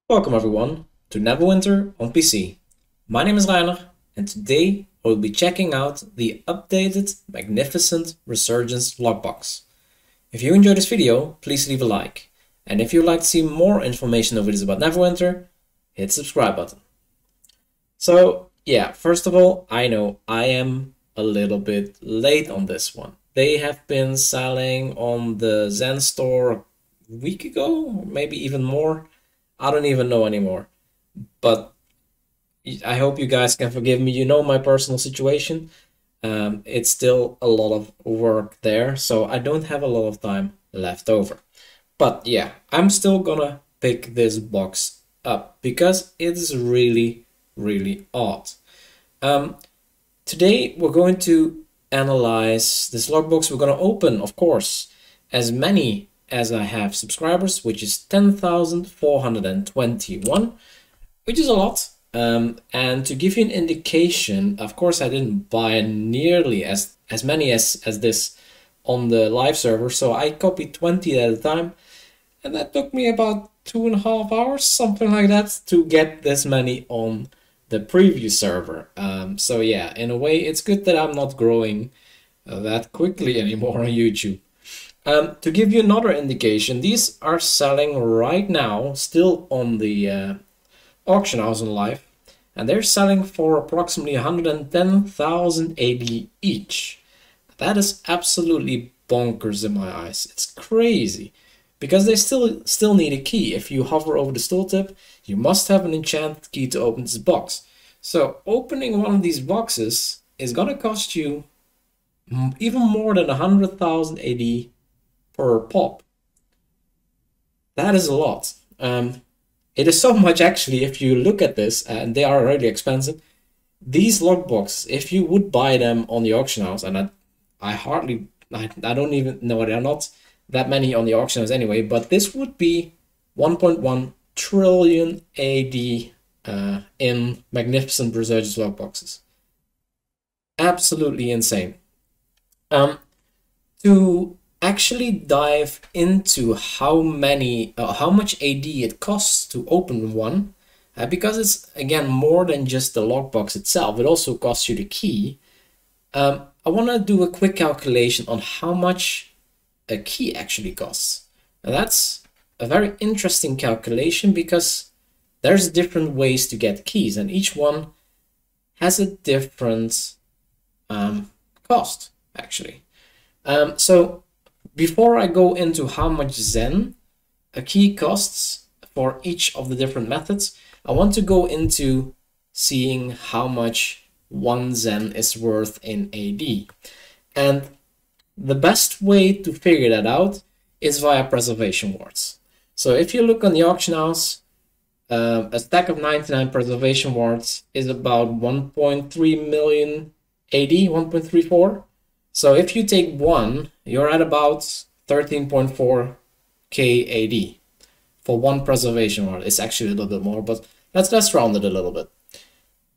Welcome everyone to Neverwinter on PC. My name is Reiner and today I will be checking out the updated magnificent Resurgence Lockbox. If you enjoyed this video, please leave a like, and if you'd like to see more information or videos about Neverwinter, hit the subscribe button. So yeah, first of all, I know I am a little bit late on this one. They have been selling on the Zen store a week ago, maybe even more. I don't even know anymore, but I hope you guys can forgive me. You know my personal situation. It's still a lot of work there, so I don't have a lot of time left over. But yeah, I'm still gonna pick this box up because it's really, really odd. Today we're going to analyze this logbox. We're gonna open, of course, as many as I have subscribers, which is 10,421, which is a lot. And to give you an indication, of course, I didn't buy nearly as many as this on the live server, so I copied 20 at a time, and that took me about 2.5 hours, something like that, to get this many on the preview server. So yeah, in a way, it's good that I'm not growing that quickly anymore on YouTube. To give you another indication, these are selling right now, still on the auction house on live, and they're selling for approximately 110,000 AD each. That is absolutely bonkers in my eyes. It's crazy, because they still need a key. If you hover over the tooltip, you must have an enchanted key to open this box. So opening one of these boxes is gonna cost you even more than 100,000 AD per pop. That is a lot. It is so much actually. If you look at this, and they are really expensive, these logboxes, if you would buy them on the auction house, and I don't even know, there are not that many on the auction house anyway, but this would be 1.1 trillion AD in magnificent Resurgence logboxes. Absolutely insane. To actually dive into how much AD it costs to open one, because it's again more than just the lockbox itself, it also costs you the key. I want to do a quick calculation on how much a key actually costs, and that's a very interesting calculation because there's different ways to get keys and each one has a different cost actually. So before I go into how much Zen a key costs for each of the different methods, I want to go into seeing how much 1 Zen is worth in AD. And the best way to figure that out is via preservation wards. So if you look on the auction house, a stack of 99 preservation wards is about 1.3 million AD, 1.34. So if you take one, you're at about 13.4k AD for one preservation ward. It's actually a little bit more, but let's round it a little bit.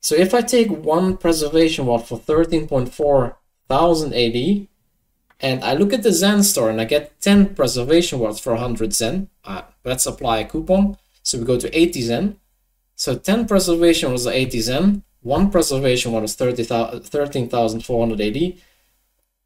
So if I take one preservation ward for 13.4 thousand AD, and I look at the Zen store and I get 10 preservation wards for 100 Zen, let's apply a coupon. So we go to 80 Zen. So 10 preservation was 80 Zen, one preservation ward is 13,400 AD.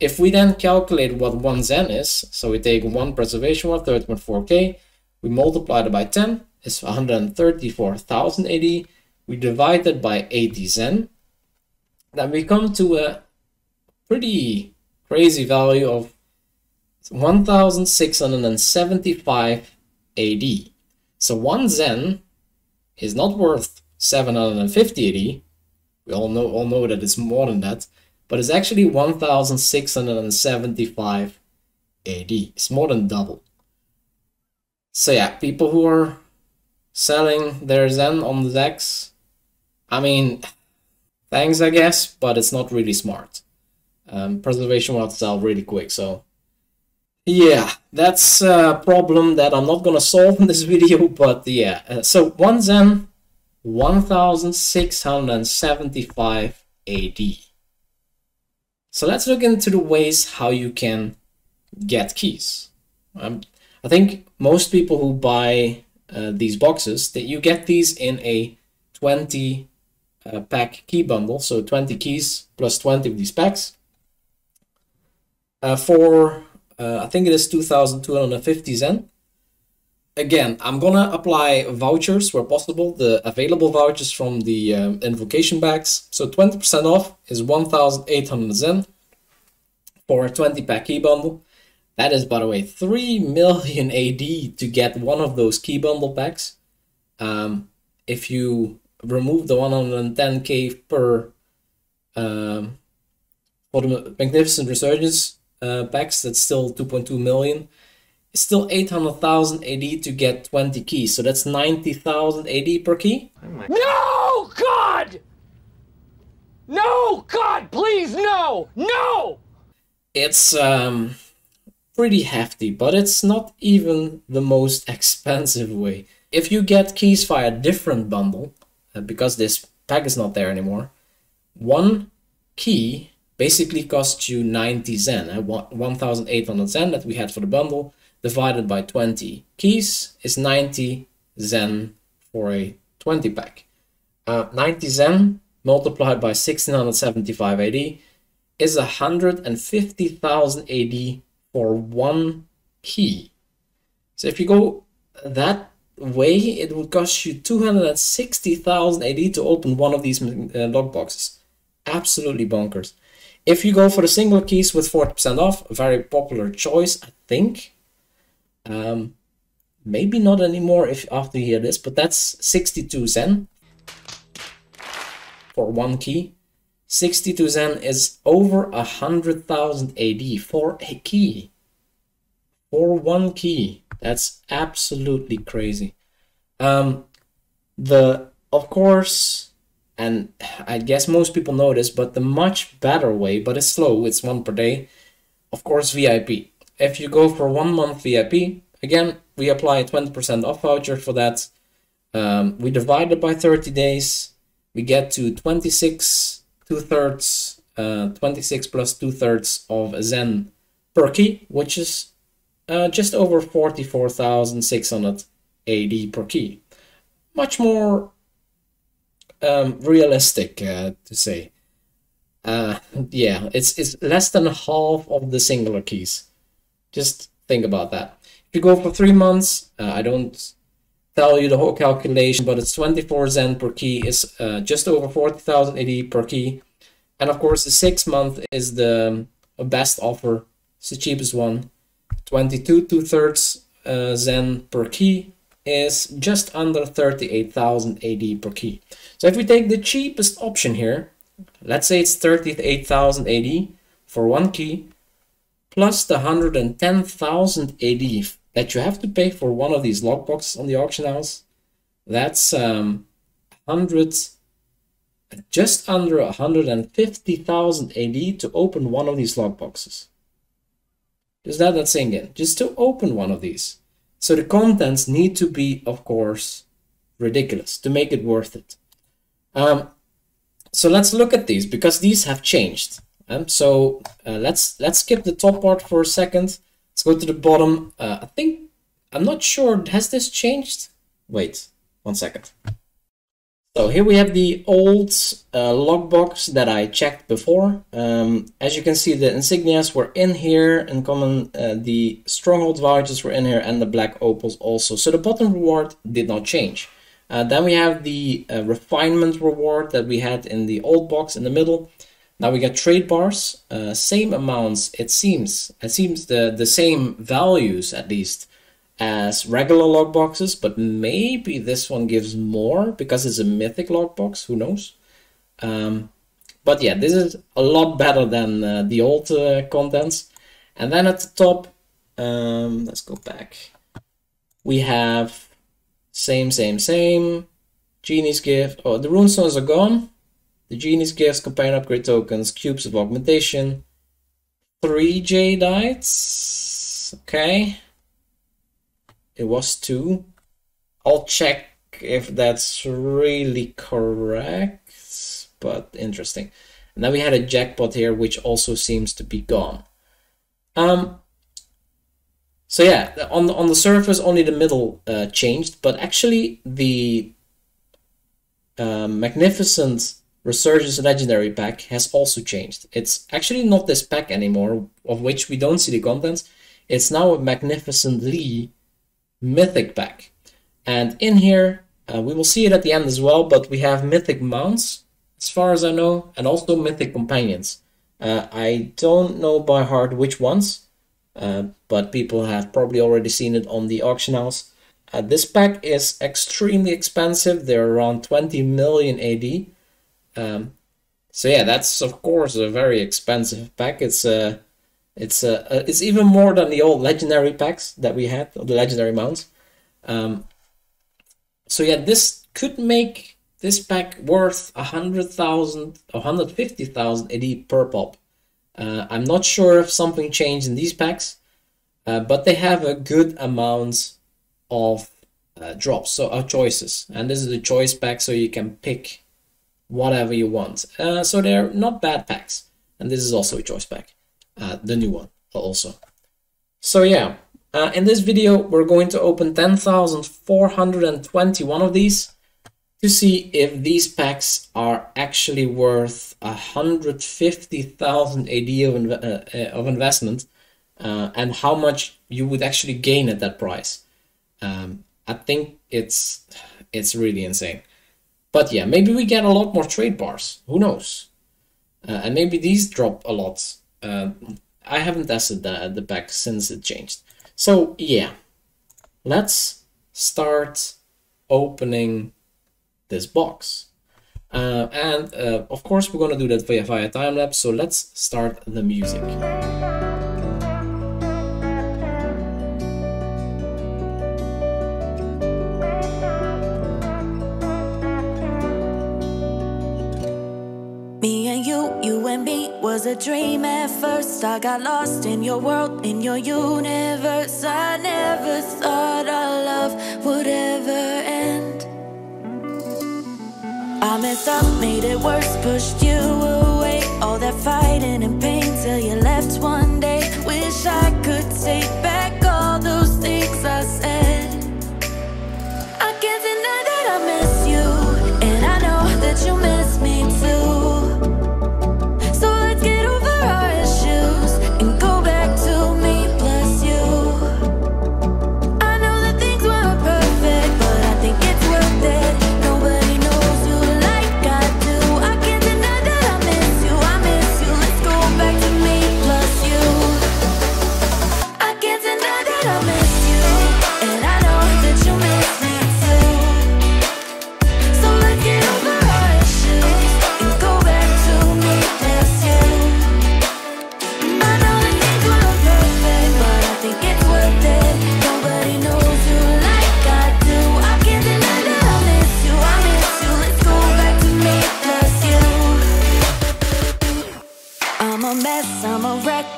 If we then calculate what 1 Zen is, so we take one preservation ward, 30.4k, we multiply it by 10, it's 134,000 AD, we divide it by 80 Zen, then we come to a pretty crazy value of 1,675 AD. So 1 Zen is not worth 750 AD, we all know that it's more than that, but it's actually 1,675 AD. It's more than double. So yeah, people who are selling their Zen on the decks, I mean, thanks I guess, but it's not really smart. Preservation will sell really quick, so yeah, that's a problem that I'm not gonna solve in this video, but yeah. So 1 Zen, 1,675 AD. So let's look into the ways how you can get keys. I think most people who buy these boxes, that you get these in a 20 pack key bundle, so 20 keys plus 20 of these packs for I think it is 2,250 Zen. Again, I'm gonna apply vouchers where possible, the available vouchers from the invocation bags. So 20% off is 1,800 Zen for a 20 pack key bundle. That is, by the way, 3 million AD to get one of those key bundle packs. If you remove the 110k per for the Magnificent Resurgence packs, that's still 2.2 million. It's still 800,000 AD to get 20 keys, so that's 90,000 AD per key. No, God! No, God, please, no! No! It's pretty hefty, but it's not even the most expensive way. If you get keys via a different bundle, because this pack is not there anymore, one key basically costs you 90 Zen, 1,800 Zen that we had for the bundle, divided by 20 keys is 90 Zen for a 20 pack. 90 Zen multiplied by 1675 AD is 150,000 AD for one key. So if you go that way, it would cost you 260,000 AD to open one of these lock boxes. Absolutely bonkers. If you go for the single keys with 40% off, a very popular choice, I think. Maybe not anymore if after you hear this, but that's 62 Zen for one key. 62 Zen is over 100,000 AD for a key. For one key. That's absolutely crazy. Of course, and I guess most people know this, but the much better way, but it's slow, it's one per day, of course, VIP. If you go for 1 month VIP, again, we apply a 20% off voucher for that. We divide it by 30 days. We get to 26 2/3, 26 plus 2/3 of Zen per key, which is just over 44,600 AD per key. Much more realistic to say. Yeah, it's less than half of the singular keys. Just think about that. If you go for 3 months, I don't tell you the whole calculation, but it's 24 Zen per key, is just over 40,000 AD per key. And of course, the 6 month is the best offer. It's the cheapest one. 22 2/3 Zen per key is just under 38,000 AD per key. So if we take the cheapest option here, let's say it's 38,000 AD for one key, plus the 110,000 AD that you have to pay for one of these lockboxes on the auction house, that's just under 150,000 AD to open one of these lockboxes. Just let that sink in. Just to open one of these. So the contents need to be, of course, ridiculous to make it worth it. So let's look at these, because these have changed. So let's skip the top part for a second. Let's go to the bottom. I'm not sure, has this changed? Wait, 1 second. So here we have the old lockbox that I checked before. As you can see, the insignias were in here in common, the stronghold vouchers were in here, and the black opals also. So the bottom reward did not change. Then we have the refinement reward that we had in the old box in the middle. Now we get trade bars, same amounts, it seems the same values at least as regular lockboxes, but maybe this one gives more because it's a mythic lockbox, who knows. But yeah, this is a lot better than the old contents. And then at the top, let's go back. We have same. Genie's gift. Oh, the runestones are gone. The Genie's gifts, companion upgrade tokens, cubes of augmentation, 3 Jadites. Okay. It was 2. I'll check if that's really correct, but interesting. And then we had a jackpot here, which also seems to be gone. So yeah, on the surface only the middle changed, but actually the magnificent Resurgence Legendary pack has also changed. It's actually not this pack anymore, of which we don't see the contents. It's now a magnificently mythic pack. And in here, we will see it at the end as well, but we have mythic mounts, as far as I know, and also mythic companions. I don't know by heart which ones, but people have probably already seen it on the auction house. This pack is extremely expensive. They're around 20 million AD. So yeah, that's of course a very expensive pack. It's even more than the old legendary packs that we had, the legendary mounts. So yeah, this could make this pack worth 100,000 or 150,000 AD per pop. I'm not sure if something changed in these packs, but they have a good amount of drops, so choices. And this is a choice pack, so you can pick whatever you want. So they're not bad packs. And this is also a choice pack, the new one also. So yeah, in this video we're going to open 10,421 of these to see if these packs are actually worth 150,000 AD of investment, and how much you would actually gain at that price. I think it's really insane. But yeah, maybe we get a lot more trade bars. Who knows? And maybe these drop a lot. I haven't tested the pack since it changed. So yeah, let's start opening this box. And of course we're going to do that via time lapse. So let's start the music. Me and you and me was a dream at first. I got lost in your world, in your universe. I never thought our love would ever end. I messed up, made it worse, pushed you away. All that fighting and pain till you left one day. Wish I could take back all those things I said. I can't deny that I miss you, and I know that you miss me too.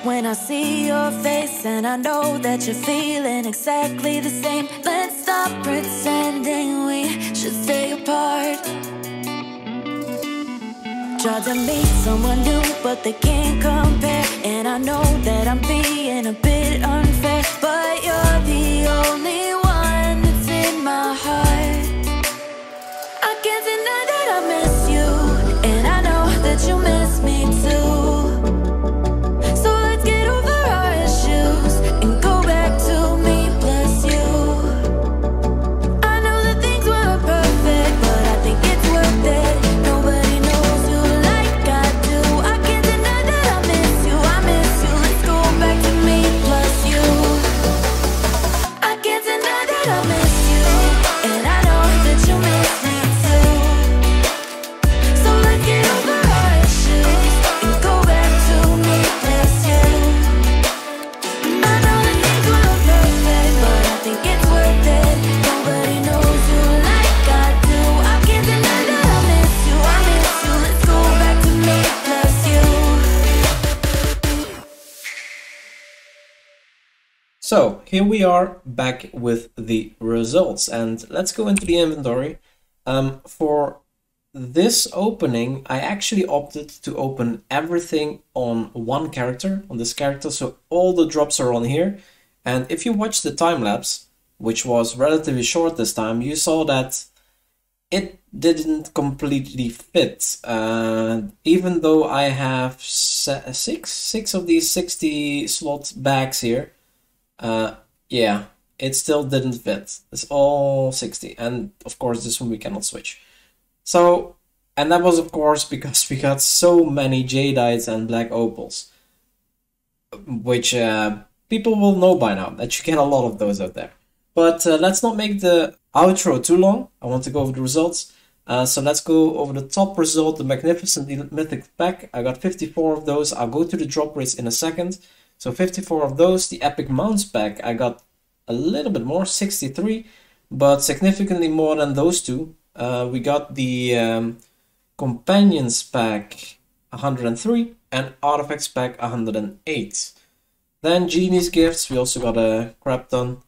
When I see your face, and I know that you're feeling exactly the same. Let's stop pretending we should stay apart. Try to meet someone new, but they can't compare. And I know that I'm being a bit unfair, but you're the only one that's in my heart. I can't deny that I miss you, and I know that you miss me too. So here we are back with the results, and let's go into the inventory. For this opening, I actually opted to open everything on one character, on this character, so all the drops are on here, And if you watch the time lapse, which was relatively short this time, you saw that it didn't completely fit. Even though I have six of these 60 slot bags here, yeah, it still didn't fit. It's all 60, and of course this one we cannot switch. So, and that was of course because we got so many Jadites and Black Opals, which people will know by now that you get a lot of those out there. But let's not make the outro too long. I want to go over the results. So let's go over the top result, the Magnificent Mythic pack. I got 54 of those. I'll go to the drop rates in a second. So 54 of those. The Epic Mounts pack, I got a little bit more, 63, but significantly more than those two. We got the Companions pack, 103, and Artifacts pack, 108. Then Genie's Gifts, we also got a crap ton.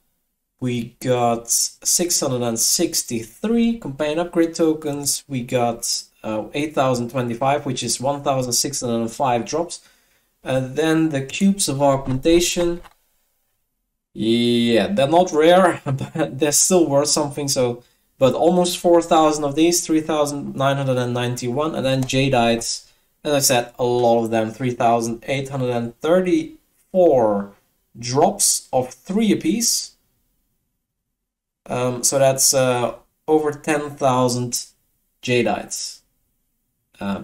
We got 663 Companion Upgrade tokens. We got 8,025, which is 1,605 drops. Then the Cubes of Augmentation. Yeah, they're not rare, but they're still worth something. So, but almost 4,000 of these, 3,991. And then Jadites, as I said, a lot of them, 3,834 drops of 3 apiece. So that's over 10,000 Jadites,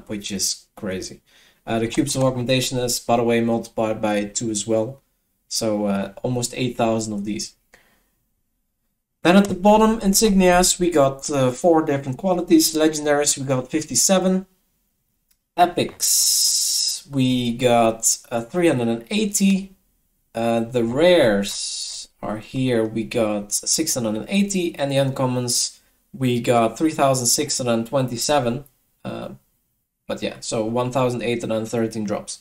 which is crazy. The Cubes of Augmentation is, by the way, multiplied by 2 as well. So almost 8,000 of these. Then at the bottom, Insignias, we got 4 different qualities. Legendaries, we got 57. Epics, we got 380. The rares are here, we got 680, and the uncommons we got 3,627. But yeah, so 1,813 drops.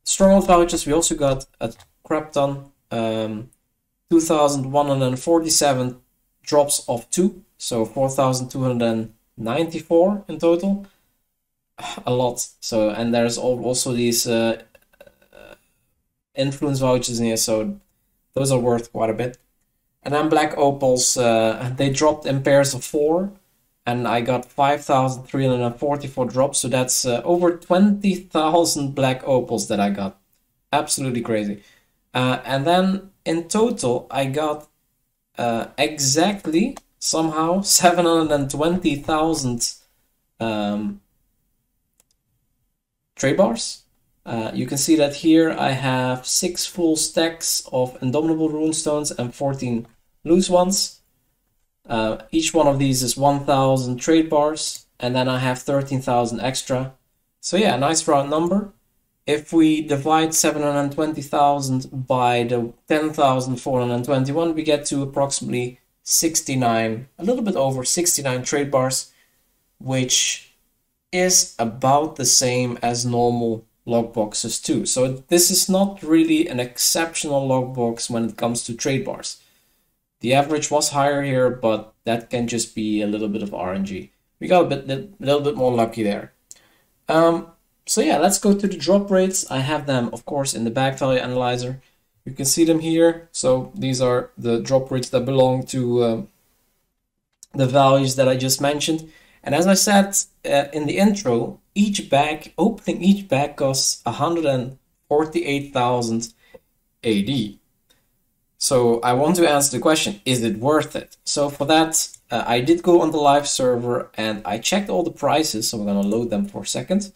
Stronghold vouchers, we also got a crap ton, 2,147 drops of 2, so 4,294 in total. A lot. So, and there's also these influence vouchers in here, so those are worth quite a bit. And then Black Opals, they dropped in pairs of 4, and I got 5,344 drops, so that's over 20,000 Black Opals that I got. Absolutely crazy. And then in total, I got exactly, somehow, 720,000 trade bars. You can see that here I have 6 full stacks of Indomitable Runestones and 14 loose ones. Each one of these is 1,000 trade bars, and then I have 13,000 extra. So yeah, nice round number. If we divide 720,000 by the 10,421, we get to approximately 69, a little bit over 69 trade bars, which is about the same as normal logboxes too. So this is not really an exceptional logbox when it comes to trade bars. The average was higher here, but that can just be a little bit of RNG. We got a little bit more lucky there. So yeah, let's go to the drop rates. I have them, of course, in the bag value analyzer. You can see them here. So these are the drop rates that belong to the values that I just mentioned. And as I said in the intro, opening each bag costs 148,000 AD. So I want to answer the question, is it worth it? So for that, I did go on the live server and I checked all the prices. So we're going to load them for a second.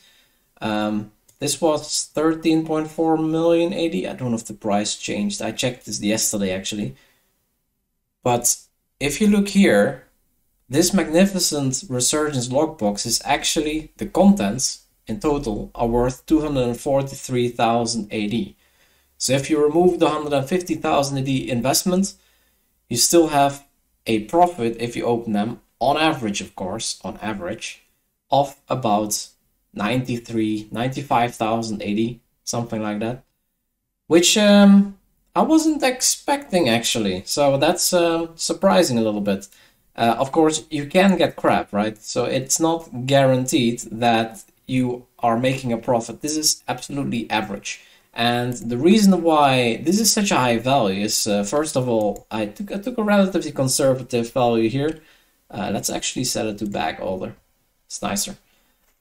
This was 13.4 million AD. I don't know if the price changed. I checked this yesterday actually. But if you look here, this magnificent Resurgence logbox is actually, the contents in total are worth 243,000 AD. So if you remove the 150,000 AD investment, you still have a profit if you open them, on average of course, of about 95,000 AD, something like that. Which I wasn't expecting actually, so that's surprising a little bit. Of course, you can get crap, right? So it's not guaranteed that you are making a profit. This is absolutely average. And the reason why this is such a high value is, first of all, I took a relatively conservative value here. Let's actually set it to back order. It's nicer.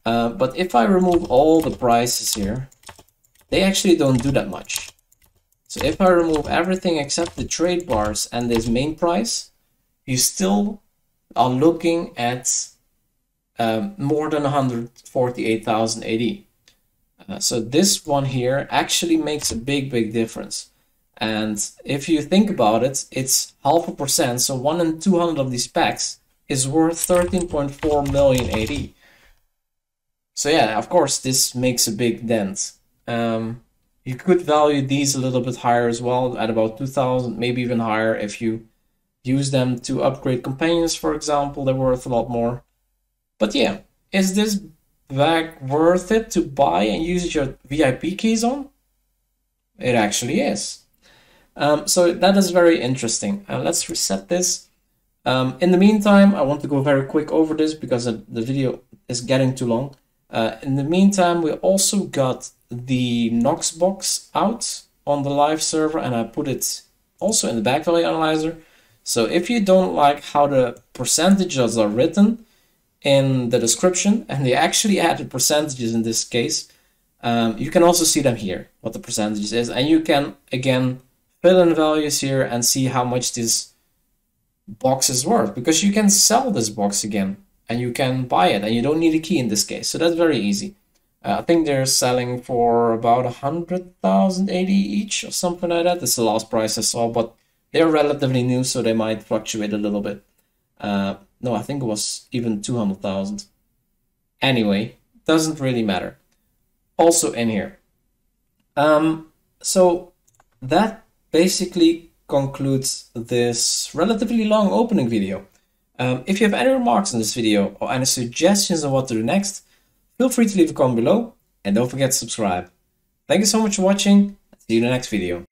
But if I remove all the prices here, they actually don't do that much. So if I remove everything except the trade bars and this main price, you still are looking at more than 148,000 AD. So this one here actually makes a big difference. And if you think about it, it's 0.5%. So 1 in 200 of these packs is worth 13.4 million AD. So yeah, of course, this makes a big dent. You could value these a little bit higher as well, at about 2,000, maybe even higher if you use them to upgrade companions, for example. They're worth a lot more. But yeah, is this bag worth it to buy and use your VIP keys on? It actually is. So that is very interesting. Let's reset this. In the meantime, I want to go very quick over this because the video is getting too long. In the meantime, we also got the Nox box out on the live server, and I put it also in the back value analyzer. So if you don't like how the percentages are written in the description, and they actually added percentages in this case, you can also see them here, what the percentages is, and you can again fill in values here and see how much this box is worth, because you can sell this box again and you can buy it and you don't need a key in this case. So that's very easy. I think they're selling for about 100,000 AD each or something like that. That's the last price I saw, but they're relatively new, so they might fluctuate a little bit. No, I think it was even 200,000. Anyway, doesn't really matter. Also in here. So that basically concludes this relatively long opening video. If you have any remarks on this video or any suggestions on what to do next, feel free to leave a comment below and don't forget to subscribe. Thank you so much for watching. See you in the next video.